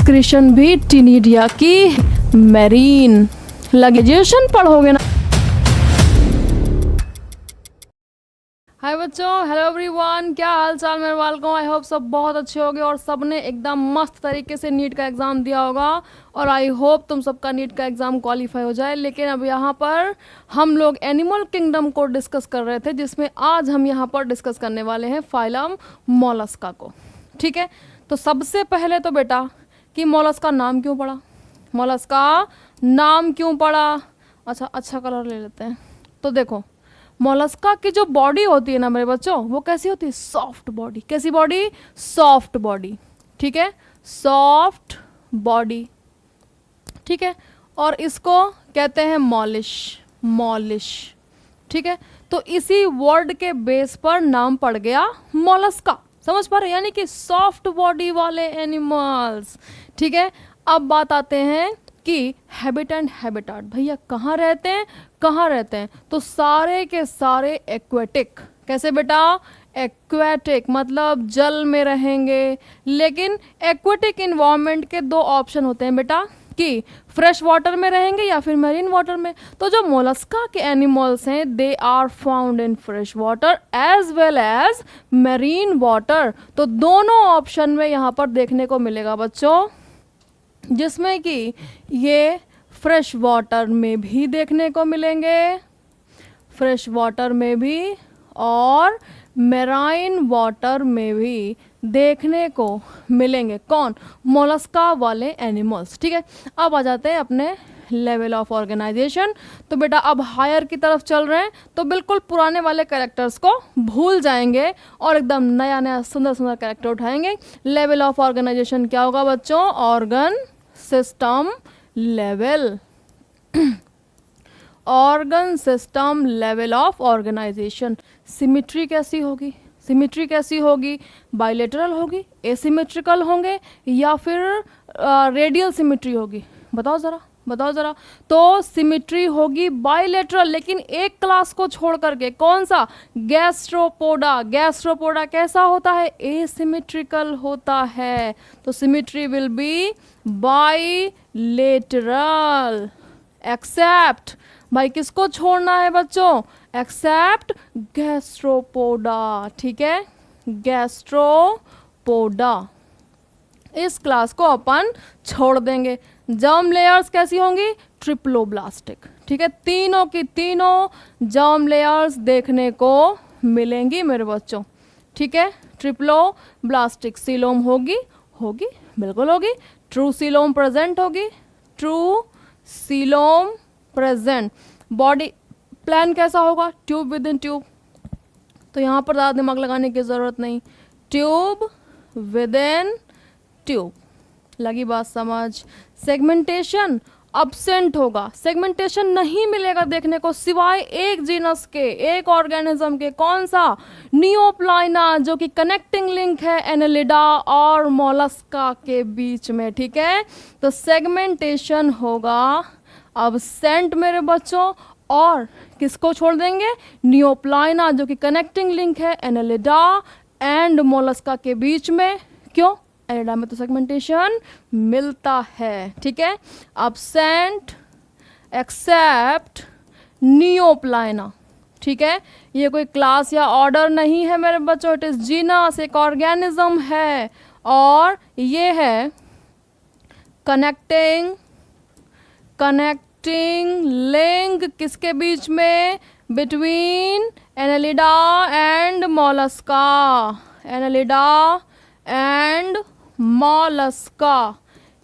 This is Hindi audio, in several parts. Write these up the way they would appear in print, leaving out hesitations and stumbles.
डिस्क्रिप्शन भी टिनिडिया की मैरीन लैंग्वेजेशन पढ़ोगे ना। हाय बच्चों, हेलो एवरीवन, क्या हाल चाल मेरे वालकों। आई होप सब बहुत अच्छे होंगे और सबने एकदम मस्त तरीके से नीट का एग्ज़ाम दिया होगा और आई होप तुम सबका नीट का एग्ज़ाम क्वालिफाई हो जाए। लेकिन अब यहाँ पर हम लोग एनिमल किंगडम को डिस्कस कर रहे थे, जिसमें आज हम यहाँ पर डिस्कस करने वाले हैं फाइलम मोलस्का को। ठीक है, तो सबसे पहले तो बेटा कि मोलस्का नाम क्यों पड़ा, मोलस्का नाम क्यों पड़ा। अच्छा कलर ले लेते हैं। तो देखो, मोलस्का की जो बॉडी होती है ना मेरे बच्चों, वो कैसी होती है, सॉफ्ट बॉडी। कैसी बॉडी, सॉफ्ट बॉडी। ठीक है, सॉफ्ट बॉडी। ठीक है, और इसको कहते हैं मॉलिश, मॉलिश। ठीक है, तो इसी वर्ड के बेस पर नाम पड़ गया मोलस्का। समझ पा रहे, यानी कि सॉफ्ट बॉडी वाले एनिमल्स। ठीक है, अब बात आते हैं कि हैबिट एंड हैबिटाट। भैया कहाँ रहते हैं, कहाँ रहते हैं, तो सारे के सारे एक्वेटिक। कैसे बेटा, एक्वेटिक मतलब जल में रहेंगे। लेकिन एक्वेटिक इन्वायरमेंट के दो ऑप्शन होते हैं बेटा, कि फ्रेश वाटर में रहेंगे या फिर मैरीन वाटर में। तो जो मोलस्का के एनिमल्स हैं they are found in fresh water as well as marine water. तो दोनों ऑप्शन में यहाँ पर देखने को मिलेगा बच्चों, जिसमें कि ये फ्रेश वाटर में भी देखने को मिलेंगे, फ्रेश वाटर में भी और मैराइन वाटर में भी देखने को मिलेंगे। कौन, मोलस्का वाले एनिमल्स। ठीक है, अब आ जाते हैं अपने लेवल ऑफ ऑर्गेनाइजेशन। तो बेटा अब हायर की तरफ चल रहे हैं, तो बिल्कुल पुराने वाले कैरेक्टर्स को भूल जाएंगे और एकदम नया नया सुंदर सुंदर कैरेक्टर उठाएंगे। लेवल ऑफ ऑर्गेनाइजेशन क्या होगा बच्चों, organ system level, organ system level of organisation. Symmetry कैसी होगी, सिमिट्री कैसी होगी, बाइलेटरल होगी, एसिमेट्रिकल होंगे या फिर रेडियल सिमिट्री होगी, बताओ ज़रा, बताओ ज़रा। तो सिमिट्री होगी बाइलेटरल, लेकिन एक क्लास को छोड़ करके। कौन सा, गैस्ट्रोपोडा। गैस्ट्रोपोडा कैसा होता है, एसिमेट्रिकल होता है। तो symmetry will be bilateral except, भाई किसको छोड़ना है बच्चों, एक्सेप्ट गैस्ट्रोपोडा। ठीक है, गैस्ट्रोपोडा इस क्लास को अपन छोड़ देंगे। जर्म लेयर्स कैसी होंगी, ट्रिप्लोब्लास्टिक। ठीक है, तीनों की तीनों जर्म लेयर्स देखने को मिलेंगी मेरे बच्चों। ठीक है, ट्रिप्लोब्लास्टिक। सीलोम होगी, होगी बिल्कुल होगी। ट्रू सीलोम प्रेजेंट होगी, true coelom present. Body plan कैसा होगा, ट्यूब विद इन ट्यूब। तो यहाँ पर ज़्यादा दिमाग लगाने की ज़रूरत नहीं, ट्यूब विद इन ट्यूब। लगी बात समझ। सेगमेंटेशन अब्सेंट होगा, सेगमेंटेशन नहीं मिलेगा देखने को सिवाय एक जीनस के, एक ऑर्गेनिज्म के। कौन सा, नियोप्लाइना, जो कि कनेक्टिंग लिंक है एनेलिडा और मोलस्का के बीच में। ठीक है, तो सेगमेंटेशन होगा अब्सेंट मेरे बच्चों। और किसको छोड़ देंगे, नियोप्लाइना, जो कि कनेक्टिंग लिंक है एनेलिडा एंड मोलस्का के बीच में। क्यों, एनेलिडा में तो सेगमेंटेशन मिलता है। ठीक है, अब्सेंट एक्सेप्ट नियोप्लाइना। ठीक है, ये कोई क्लास या ऑर्डर नहीं है मेरे बच्चों, इट इज जीनस, एक ऑर्गेनिज्म है। और ये है कनेक्टिंग लिंक किसके बीच में, between Annelida and Mollusca, Annelida and Mollusca.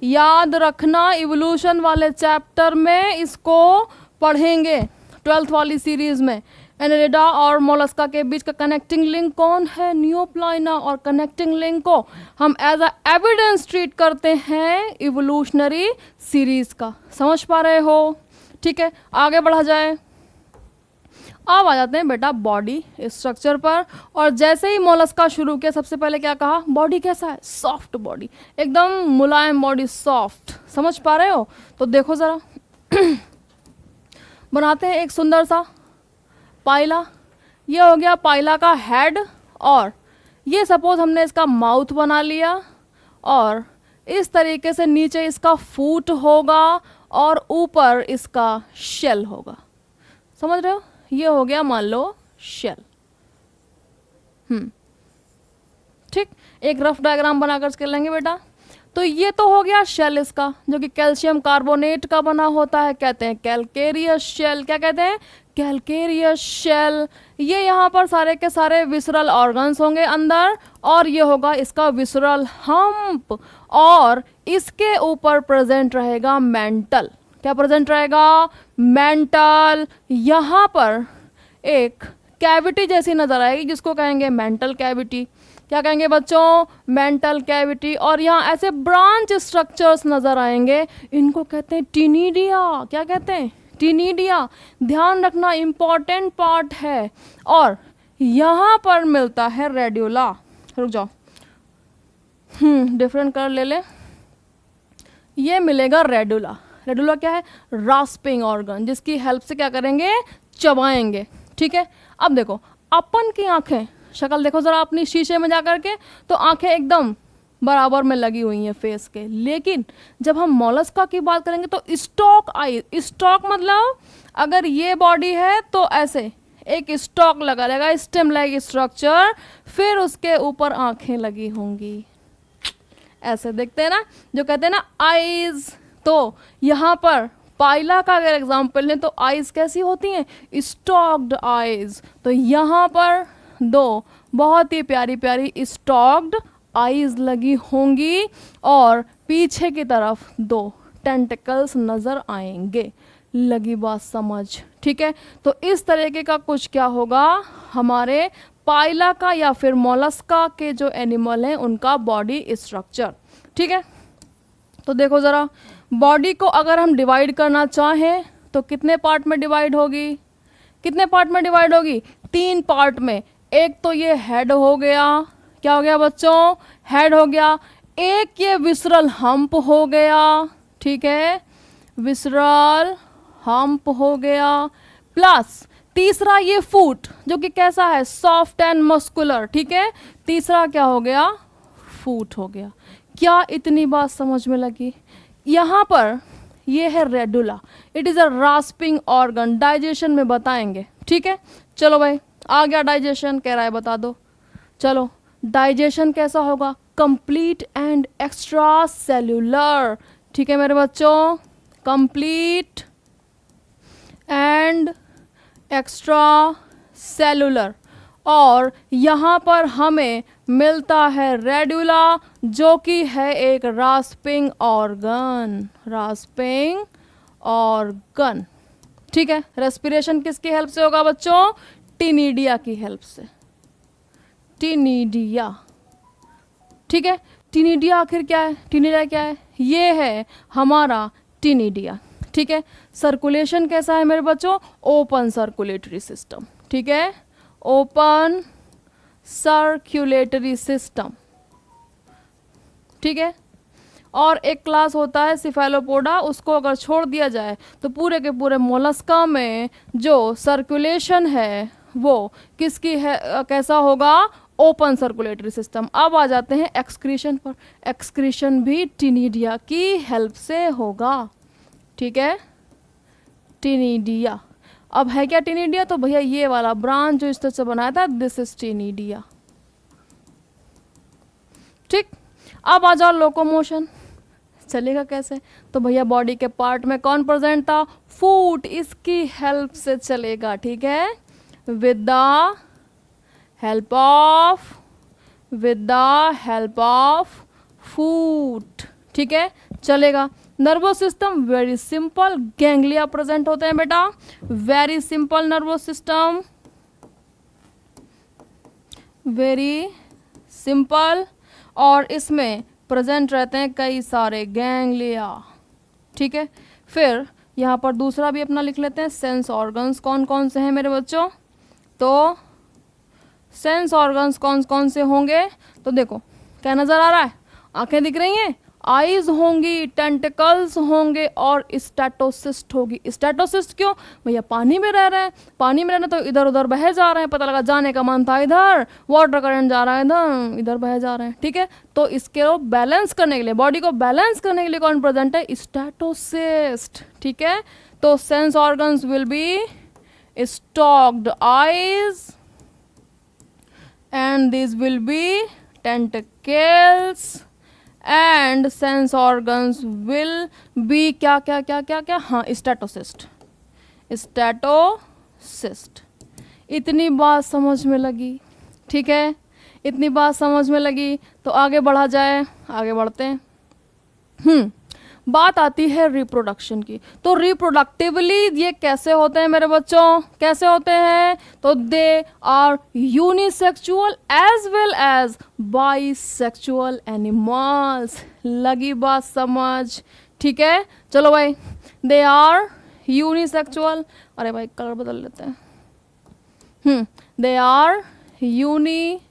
याद रखना, इवोल्यूशन वाले चैप्टर में इसको पढ़ेंगे, 12th वाली सीरीज में। एनेलिडा और मोलस्का के बीच का कनेक्टिंग लिंक कौन है, नियोप्लाइना। और कनेक्टिंग लिंक को हम एज अ एविडेंस ट्रीट करते हैं इवोल्यूशनरी सीरीज का। समझ पा रहे हो। ठीक है, आगे बढ़ा जाए। अब आ जाते हैं बेटा बॉडी स्ट्रक्चर पर। और जैसे ही मोलस्का शुरू किया, सबसे पहले क्या कहा, बॉडी कैसा है, सॉफ्ट बॉडी, एकदम मुलायम बॉडी, सॉफ्ट। समझ पा रहे हो। तो देखो ज़रा बनाते हैं एक सुंदर सा पाइला। ये हो गया पाइला का हेड, और ये सपोज हमने इसका माउथ बना लिया और इस तरीके से नीचे इसका फूट होगा और ऊपर इसका शेल होगा। समझ रहे हो? ये हो गया मान लो शेल। ठीक, एक रफ डायग्राम बनाकर कर लेंगे बेटा। तो ये तो हो गया शेल इसका, जो कि कैल्शियम कार्बोनेट का बना होता है, कहते हैं कैलकेरियस शेल। क्या कहते हैं? Calcareous shell. ये यहाँ पर सारे के सारे विसरल ऑर्गन्स होंगे अंदर, और ये होगा इसका विसरल हम्प, और इसके ऊपर प्रेजेंट रहेगा मेंटल। क्या प्रेजेंट रहेगा? मेंटल। यहाँ पर एक कैविटी जैसी नजर आएगी जिसको कहेंगे मेंटल कैविटी। क्या कहेंगे बच्चों? Mantle cavity. और यहाँ ऐसे ब्रांच स्ट्रक्चर्स नजर आएंगे, इनको कहते हैं टिनिडिया। क्या कहते हैं? टिनिडिया। ध्यान रखना, इंपॉर्टेंट पार्ट है। और यहाँ पर मिलता है रेड्यूला। रुक जाओ, डिफरेंट कलर ले ले। ये मिलेगा रेडुला। रेडुला क्या है? रास्पिंग ऑर्गन, जिसकी हेल्प से क्या करेंगे? चबाएंगे। ठीक है, अब देखो अपन की आंखें, शक्ल देखो जरा अपनी शीशे में जा करके, तो आंखें एकदम बराबर में लगी हुई हैं फेस के। लेकिन जब हम मोलस्का की बात करेंगे तो स्टॉक आई, स्टॉक मतलब अगर ये बॉडी है तो ऐसे एक स्टॉक लगा रहेगा, स्टेम लाइक स्ट्रक्चर, फिर उसके ऊपर आंखें लगी होंगी। ऐसे देखते हैं ना, जो कहते हैं ना आईज। तो यहाँ पर पाइला का अगर एग्जाम्पल लें तो आईज कैसी होती हैं? Stocked eyes. तो यहाँ पर दो बहुत ही प्यारी प्यारी स्टॉक्ड आईज लगी होंगी, और पीछे की तरफ दो टेंटिकल्स नजर आएंगे। लगी बात समझ? ठीक है, तो इस तरीके का कुछ क्या होगा हमारे पाइला का या फिर मोलस्का के जो एनिमल हैं उनका बॉडी स्ट्रक्चर। ठीक है, तो देखो ज़रा, बॉडी को अगर हम डिवाइड करना चाहें तो कितने पार्ट में डिवाइड होगी? कितने पार्ट में डिवाइड होगी? 3 पार्ट में। एक तो ये हेड हो गया। क्या हो गया बच्चों? हेड हो गया। एक ये विसरल हम्प हो गया। ठीक है, विसरल हम्प हो गया, प्लस तीसरा ये फूट, जो कि कैसा है? Soft and muscular. ठीक है, तीसरा क्या हो गया? फूट हो गया। क्या इतनी बात समझ में लगी? यहाँ पर ये है radula, it is a rasping organ. Digestion में बताएंगे। ठीक है, चलो भाई आ गया डाइजेशन, कह रहा है बता दो। चलो, डाइजेशन कैसा होगा? Complete and extra cellular. ठीक है मेरे बच्चों, कंप्लीट एंड एक्स्ट्रा सेलुलर। और यहाँ पर हमें मिलता है रेडुला, जो कि है एक रास्पिंग ऑर्गन। Rasping organ. ठीक है, रेस्पिरेशन किसकी हेल्प से होगा बच्चों? टिनिडिया की हेल्प से। टिनिडिया। ठीक है, टिनिडिया आखिर क्या है? टिनिडिया क्या है? ये है हमारा टिनिडिया। ठीक है, सर्कुलेशन कैसा है मेरे बच्चों? Open circulatory system. ठीक है, ओपन सर्कुलेटरी सिस्टम। ठीक है, और एक क्लास होता है सिफेलोपोडा, उसको अगर छोड़ दिया जाए तो पूरे के पूरे मोलस्का में जो सर्कुलेशन है वो किसकी है? कैसा होगा? Open circulatory system. अब आ जाते हैं एक्सक्रीशन पर। एक्सक्रीशन भी टिनिडिया की हेल्प से होगा। ठीक है, टिनिडिया। अब है क्या टिनिडिया? तो भैया ये वाला ब्रांच जो इस तरह से बनाया था, दिस इज टिनिडिया। ठीक, अब आ जाओ लोकोमोशन। चलेगा कैसे? तो भैया बॉडी के पार्ट में कौन प्रेजेंट था? फूट, इसकी हेल्प से चलेगा। ठीक है, विद द हेल्प ऑफ फूट। ठीक है, चलेगा। Nervous system very simple, ganglia present होते हैं बेटा। Very simple nervous system, very simple, और इसमें प्रेजेंट रहते हैं कई सारे गैंग्लिया। ठीक है, फिर यहाँ पर दूसरा भी अपना लिख लेते हैं, सेंस ऑर्गन्स कौन कौन से हैं मेरे बच्चों? तो सेंस ऑर्गन्स कौन कौन से होंगे? तो देखो क्या नज़र आ रहा है? आंखें दिख रही हैं आईज होंगी, टेंटिकल्स होंगे और स्टैटोसिस्ट होगी। स्टैटोसिस्ट क्यों भैया? पानी में रह रहे हैं, पानी में रहना तो इधर उधर बहे जा रहे हैं, पता लगा जाने का मन था इधर, वाटर करंट जा रहा है इधर, इधर बहे जा रहे हैं, ठीक है। तो इसके बैलेंस करने के लिए, बॉडी को बैलेंस करने के लिए कौन प्रेजेंट है? स्टैटोसिस्ट, ठीक है। तो sense organs will be stalked eyes and these will be tentacles and sense organs will be क्या क्या क्या क्या क्या, हाँ स्टैटोसिस्ट, स्टैटोसिस्ट। इतनी बात समझ में लगी, ठीक है, इतनी बात समझ में लगी। तो आगे बढ़ा जाए, आगे बढ़ते हैं। बात आती है रिप्रोडक्शन की। तो रिप्रोडक्टिवली ये कैसे होते हैं मेरे बच्चों, कैसे होते हैं? तो they are unisexual as well as bisexual animals. लगी बात समझ, ठीक है। चलो भाई, दे आर यूनिसेक्सुअल, अरे भाई कलर बदल लेते हैं। They are unisexual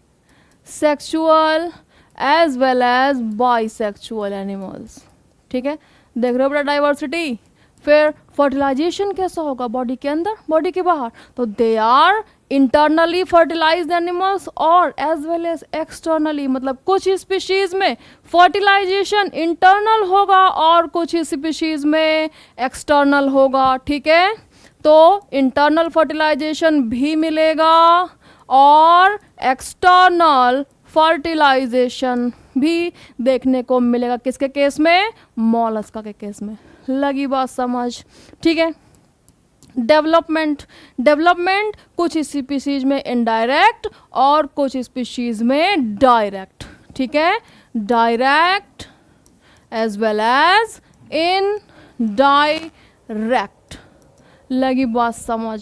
as well as bisexual animals, ठीक है। देख रहे हो बेटा डाइवर्सिटी। फिर फर्टिलाइजेशन कैसा होगा? बॉडी के अंदर, बॉडी के बाहर। तो they are internally fertilised animals और एज वेल एज एक्सटर्नली, मतलब कुछ स्पीशीज में फर्टिलाइजेशन इंटरनल होगा और कुछ स्पीशीज में एक्सटर्नल होगा, ठीक है। तो इंटरनल फर्टिलाइजेशन भी मिलेगा और एक्सटर्नल फर्टिलाइजेशन भी देखने को मिलेगा। किसके केस में? मॉलस्का के केस में। लगी बात समझ, ठीक है। डेवलपमेंट, डेवलपमेंट कुछ स्पीशीज में इनडायरेक्ट और कुछ स्पीशीज में डायरेक्ट, ठीक है। Direct as well as indirect. लगी बात समझ,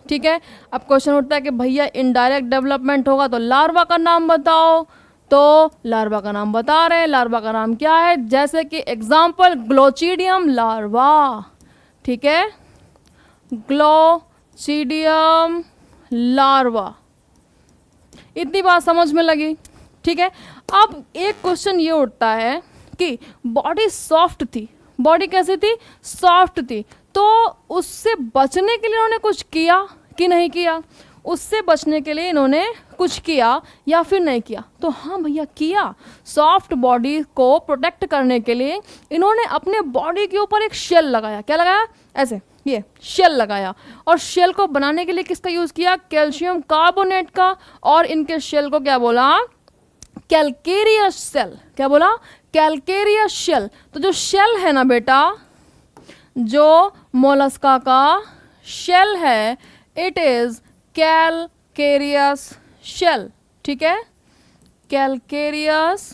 ठीक है। अब क्वेश्चन उठता है कि भैया इनडायरेक्ट डेवलपमेंट होगा तो लार्वा का नाम बताओ। तो लार्वा का नाम बता रहे हैं। लार्वा का नाम क्या है? जैसे कि एग्जाम्पल ग्लोचिडियम लार्वा, ठीक है, ग्लोचिडियम लार्वा। इतनी बात समझ में लगी, ठीक है। अब एक क्वेश्चन ये उठता है कि बॉडी सॉफ्ट थी, बॉडी कैसी थी? सॉफ्ट थी। तो उससे बचने के लिए उन्होंने कुछ किया कि नहीं किया? उससे बचने के लिए इन्होंने कुछ किया या फिर नहीं किया? तो हाँ भैया किया। सॉफ्ट बॉडी को प्रोटेक्ट करने के लिए इन्होंने अपने बॉडी के ऊपर एक शेल लगाया। क्या लगाया? ऐसे ये शेल लगाया। और शेल को बनाने के लिए किसका यूज़ किया? कैल्शियम कार्बोनेट का। और इनके शेल को क्या बोला? Calcareous shell. क्या बोला? Calcareous shell. तो जो शेल है ना बेटा, जो मोलस्का का शेल है, इट इज कैल्केरियस शेल, ठीक है, कैल्केरियस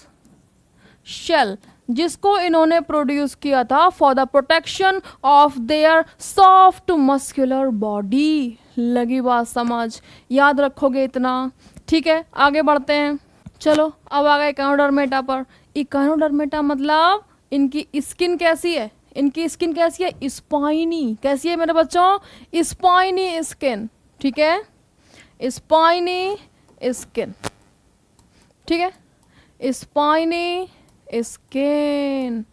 शेल, जिसको इन्होंने प्रोड्यूस किया था for the protection of their soft muscular body. लगी बात समझ, याद रखोगे इतना, ठीक है। आगे बढ़ते हैं, चलो अब आ गए इकानोडर्मेटा पर। इकानोडर्मेटा मतलब इनकी स्किन कैसी है? इनकी स्किन कैसी है? स्पाइनी। कैसी है मेरे बच्चों? स्पाइनी स्किन, ठीक है, स्पाइनी स्किन, ठीक है, स्पाइनी स्किन,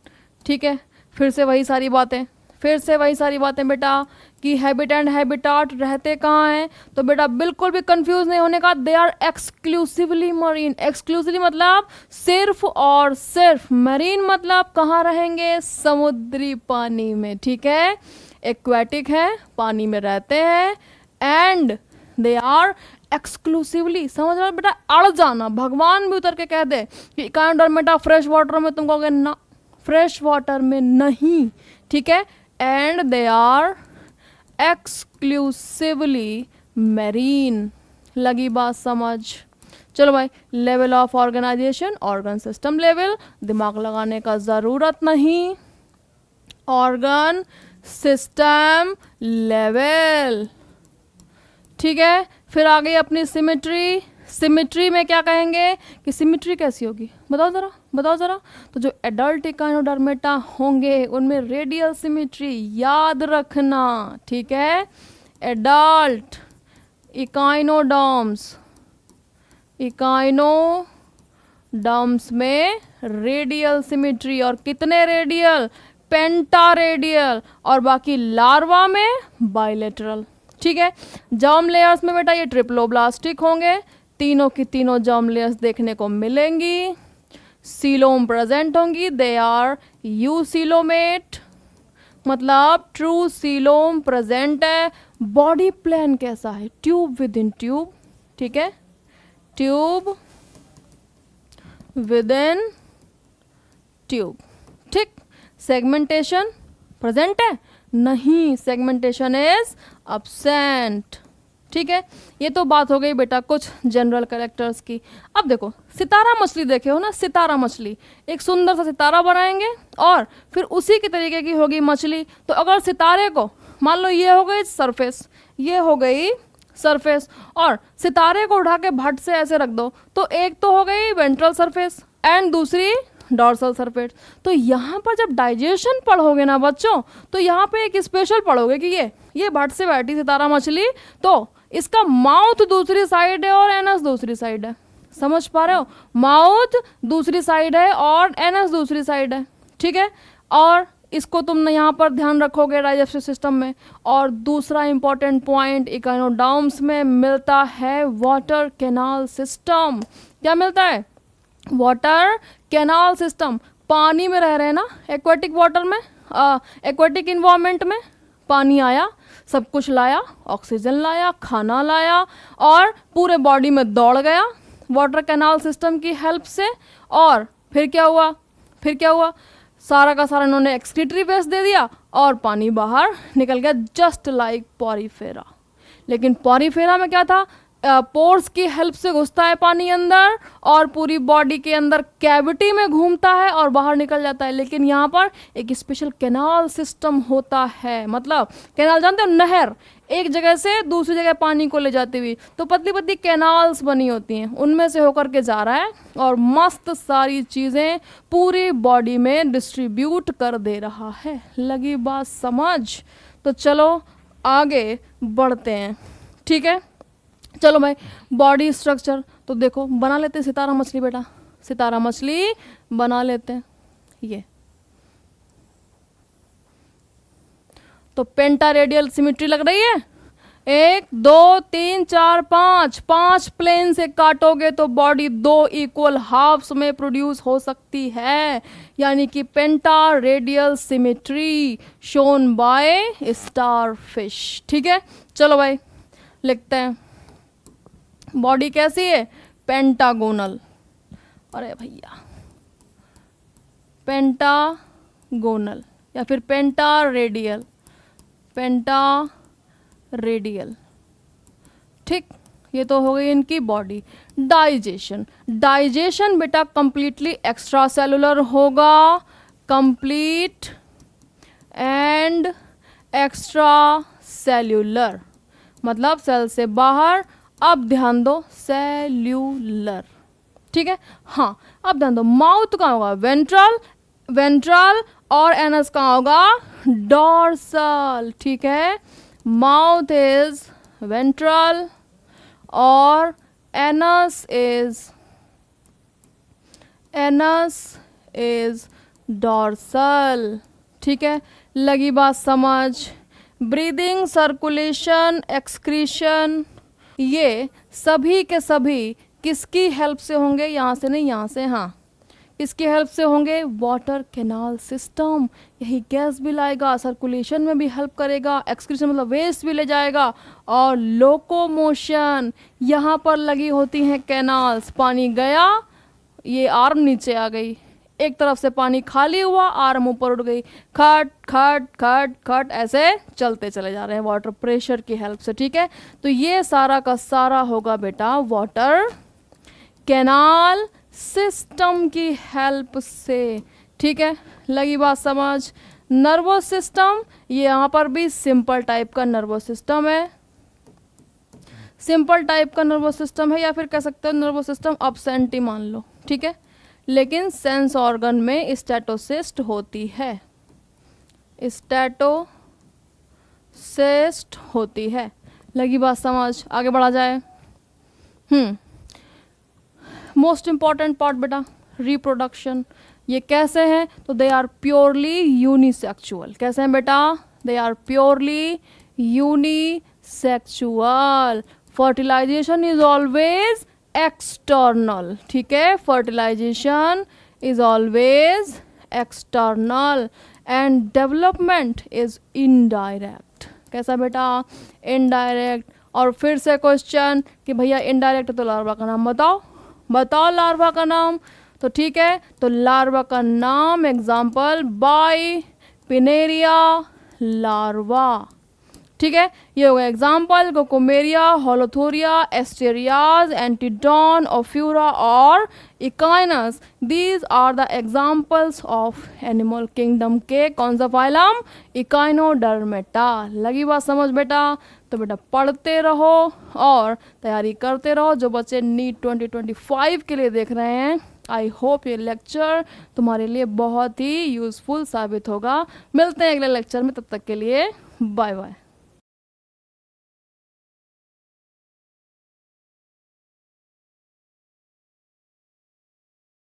ठीक है। फिर से वही सारी बातें, फिर से वही सारी बातें बेटा कि हैबिट एंड हैबिटाट रहते कहाँ हैं? तो बेटा बिल्कुल भी कंफ्यूज नहीं होने का, they are exclusively marine. Exclusively मतलब सिर्फ और सिर्फ, मरीन मतलब कहाँ रहेंगे? समुद्री पानी में, ठीक है। एक्वेटिक है, पानी में रहते हैं, एंड दे आर एक्सक्लूसिवली, समझ रहे बेटा, अड़ जाना। भगवान भी उतर के कह दे कि इकानोडर्मेटा फ्रेश वाटर में, तुम कहोगे ना फ्रेश वाटर में नहीं, ठीक है। And they are exclusively marine. लगी बात समझ? चलो भाई, level of organisation, organ system level, दिमाग लगाने का ज़रूरत नहीं। ऑर्गन सिस्टम लेवल, ठीक है। फिर आ गई अपनी सिमेट्री। सिमेट्री में क्या कहेंगे कि सिमेट्री कैसी होगी? बताओ ज़रा, बताओ ज़रा। तो जो एडल्ट इकानोडर्मेटा होंगे उनमें रेडियल सिमेट्री याद रखना, ठीक है। एडल्ट इकाइनोडर्म्स, इकाइनोडर्म्स में रेडियल सिमेट्री, और कितने रेडियल, पेंटा रेडियल, और बाकी लार्वा में बाइलेटरल। ठीक है, जर्म लेयर्स में बेटा ये ट्रिप्लोब्लास्टिक होंगे, तीनों की तीनों जर्म लेयर्स देखने को मिलेंगी, सीलोम प्रेजेंट होंगी, दे आर यूसीलोमेट, मतलब ट्रू सीलोम प्रेजेंट है। बॉडी प्लान कैसा है, ट्यूब विद इन ट्यूब, ठीक है, ट्यूब विद इन ट्यूब, ठीक। सेगमेंटेशन प्रेजेंट है, नहीं, सेगमेंटेशन इज अब्सेंट, ठीक है। ये तो बात हो गई बेटा कुछ जनरल कैरेक्टर्स की। अब देखो सितारा मछली देखे हो ना, सितारा मछली, एक सुंदर सा सितारा बनाएंगे और फिर उसी के तरीके की होगी मछली। तो अगर सितारे को मान लो ये हो गई सरफेस, ये हो गई सरफेस, और सितारे को उठा के भट्ट से ऐसे रख दो, तो एक तो हो गई वेंट्रल सरफेस एंड दूसरी डॉर्सल सरफेस। तो यहाँ पर जब डाइजेशन पढ़ोगे ना बच्चों, तो यहाँ पे एक स्पेशल पढ़ोगे कि ये भट्ट से बैठी सितारा मछली, तो इसका माउथ दूसरी साइड है और एनस दूसरी साइड है। समझ पा रहे हो, माउथ दूसरी साइड है और एनस दूसरी साइड है, ठीक है। और इसको तुम यहाँ पर ध्यान रखोगे डाइजेस्टिव सिस्टम में। और दूसरा इंपॉर्टेंट पॉइंट इकोनोडर्म्स में मिलता है वाटर कैनाल सिस्टम। क्या मिलता है, वाटर कैनाल सिस्टम। पानी में रह रहे हैं ना, एक्वेटिक वाटर में, एक्वेटिक इन्वायरमेंट में पानी आया, सब कुछ लाया, ऑक्सीजन लाया, खाना लाया, और पूरे बॉडी में दौड़ गया वाटर कैनाल सिस्टम की हेल्प से। और फिर क्या हुआ, सारा का सारा इन्होंने एक्सक्रीटरी वेस्ट दे दिया और पानी बाहर निकल गया, जस्ट लाइक पॉरीफेरा। लेकिन पॉरीफेरा में क्या था, पोर्स की हेल्प से घुसता है पानी अंदर और पूरी बॉडी के अंदर कैविटी में घूमता है और बाहर निकल जाता है। लेकिन यहाँ पर एक स्पेशल कैनाल सिस्टम होता है, मतलब कैनाल जानते हो, नहर, एक जगह से दूसरी जगह पानी को ले जाती हुई, तो पतली पतली कैनाल्स बनी होती हैं, उनमें से होकर के जा रहा है और मस्त सारी चीज़ें पूरी बॉडी में डिस्ट्रीब्यूट कर दे रहा है। लगी बात समझ? तो चलो आगे बढ़ते हैं, ठीक है। चलो भाई, बॉडी स्ट्रक्चर तो देखो बना लेते हैं सितारा मछली बेटा, सितारा मछली बना लेते हैं। ये तो पेंटा रेडियल सिमेट्री लग रही है, 1 2 3 4 5 प्लेन से काटोगे तो बॉडी 2 इक्वल हाफ्स में प्रोड्यूस हो सकती है, यानी कि penta radial symmetry shown by starfish, ठीक है। चलो भाई लिखते हैं, बॉडी कैसी है, पेंटागोनल, अरे भैया पेंटागोनल या फिर पेंटा रेडियल, ठीक। ये तो हो गई इनकी बॉडी। डाइजेशन बेटा कंप्लीटली एक्स्ट्रा सेलुलर होगा, कंप्लीट एंड एक्स्ट्रा सेल्यूलर, मतलब सेल से बाहर। अब ध्यान दो, सेल्यूलर, ठीक है। हाँ, अब ध्यान दो, माउथ कहाँ होगा, वेंट्रल, और एनस कहाँ होगा, डॉर्सल, ठीक है। माउथ इज वेंट्रल और एनस इज डॉर्सल, ठीक है। लगी बात समझ? ब्रीदिंग, सर्कुलेशन, एक्सक्रीशन, ये सभी के सभी किसकी हेल्प से होंगे, यहाँ से नहीं, यहाँ से, हाँ, किसकी हेल्प से होंगे, वाटर कैनाल सिस्टम। यही गैस भी लाएगा, सर्कुलेशन में भी हेल्प करेगा, एक्सक्रीशन मतलब वेस्ट भी ले जाएगा, और लोकोमोशन, यहाँ पर लगी होती हैं कैनाल्स। पानी गया, ये आर्म नीचे आ गई, एक तरफ से पानी खाली हुआ, आर्म ऊपर उठ गई, खट खट खट खट ऐसे चलते चले जा रहे हैं वाटर प्रेशर की हेल्प से, ठीक है। तो ये सारा का सारा होगा बेटा वाटर कैनाल सिस्टम की हेल्प से, ठीक है। लगी बात समझ? नर्वस सिस्टम, ये यहाँ पर भी सिंपल टाइप का नर्वस सिस्टम है, सिंपल टाइप का नर्वस सिस्टम है, या फिर कह सकते हो नर्वस सिस्टम अब्सेंट ही मान लो, ठीक है। लेकिन सेंस ऑर्गन में स्टैटोसिस्ट होती है, स्टैटोसिस्ट होती है। लगी बात समझ? आगे बढ़ा जाए। मोस्ट इम्पॉर्टेंट पार्ट बेटा, रिप्रोडक्शन। ये कैसे हैं? तो दे आर प्योरली यूनिसेक्सुअल। कैसे हैं बेटा? They are purely unisexual. Fertilisation is always external, ठीक है, fertilisation is always external and development is indirect. कैसा बेटा? इनडायरेक्ट। और फिर से क्वेश्चन कि भैया इनडायरेक्ट तो लार्वा का नाम बताओ, बताओ लार्वा का नाम। तो ठीक है, तो लार्वा का नाम एग्जाम्पल बाई पिनेरिया लार्वा, ठीक है, ये हो गया example. Cucumaria, Holothuria, Asterias, Antedon, Ophiura और Echinus, these are the examples of animal kingdom के कौन सा फाइलम? इकाइनोडर्मेटा। लगी बात समझ बेटा? तो बेटा पढ़ते रहो और तैयारी करते रहो। जो बच्चे नीट 2025 के लिए देख रहे हैं, आई होप ये लेक्चर तुम्हारे लिए बहुत ही यूज़फुल साबित होगा। मिलते हैं अगले लेक्चर में, तब तक के लिए बाय बाय।